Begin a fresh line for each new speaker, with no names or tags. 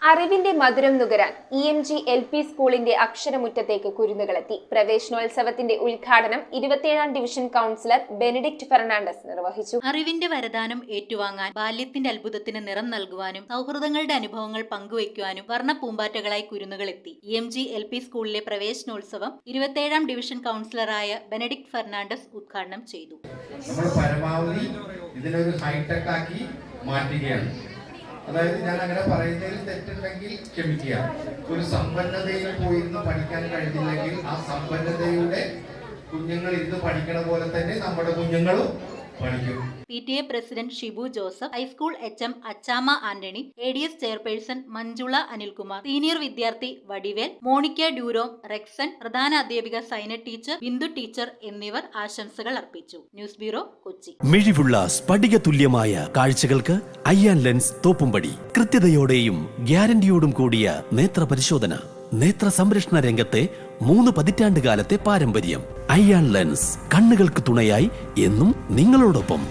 അറിവിന്റെ മധുരം നുകരാൻ EMG LP സ്കൂളിന്റെ അക്ഷരമുറ്റത്തേക്ക് കുരുന്നുകളെത്തി. പ്രവേശനോത്സവത്തിന്റെ ഉദ്ഘാടനം 27ാം ഡിവിഷൻ കൗൺസിലർ ബെനഡിക്ട് ഫെർണാണ്ടസ് നിർവഹിച്ചു.
അറിവിന്റെ വരദാനം ഏറ്റുവാങ്ങാൻ, ബാല്യത്തിന്റെ അത്ഭുതത്തിന് നിറം നൽകുവാനും സൗഹൃദങ്ങളുടെ അനുഭവങ്ങൾ പങ്കുവയ്ക്കുവാനും വർണ്ണ പൂമ്പാറ്റകളായി കുരുന്നുകളെത്തി. EMG LP സ്കൂളിലെ പ്രവേശനോത്സവം 27ാം ഡിവിഷൻ കൗൺസിലറായ ബെനഡിക്ട് ഫെർണാണ്ടസ് ഉദ്ഘാടനം ചെയ്തു.
പരമാവധി ഇതിനൊരു ഹൈടെക് ആക്കി മാറ്റുകയാണ്. അതായത് ഞാൻ അങ്ങനെ പറയുന്നതിൽ തെറ്റുണ്ടെങ്കിൽ ക്ഷമിക്കുക. ഒരു സമ്പന്നതയിൽ പോയിരുന്ന് പഠിക്കാൻ കഴിഞ്ഞില്ലെങ്കിൽ ആ സമ്പന്നതയുടെ കുഞ്ഞുങ്ങൾ ഇന്ന് പഠിക്കണ പോലെ തന്നെ നമ്മുടെ കുഞ്ഞുങ്ങളും പഠിക്കും.
PTA president Shibu Joseph, high school HM Achamma Antony, ADS chairperson Manjula Anilkumar, senior വിദ്യാർത്ഥി വടിവേൽ, മോണിക്ക ഡ്യൂറോം, റെക്സൻ, പ്രധാന അധ്യാപിക സൈന ടീച്ചർ, ബിന്ദു ടീച്ചർ എന്നിവർ ആശംസകൾ അർപ്പിച്ചു. News bureau, Kochi.
മിഴിവുള്ള സ്ഫടിക തുല്യമായ കാഴ്ചകൾക്ക് അയ്യാൻ ലെൻസ് തോപ്പുംപടി. കൃത്യതയോടെയും ഗ്യാരണ്ടിയോടും കൂടിയ നേത്ര പരിശോധന. നേത്ര സംരക്ഷണ രംഗത്തെ 3 പതിറ്റാണ്ട് കാലത്തെ പാരമ്പര്യം. അയ്യാൻ ലെൻസ്, കണ്ണുകൾക്ക് തുണയായി എന്നും നിങ്ങളോടൊപ്പം.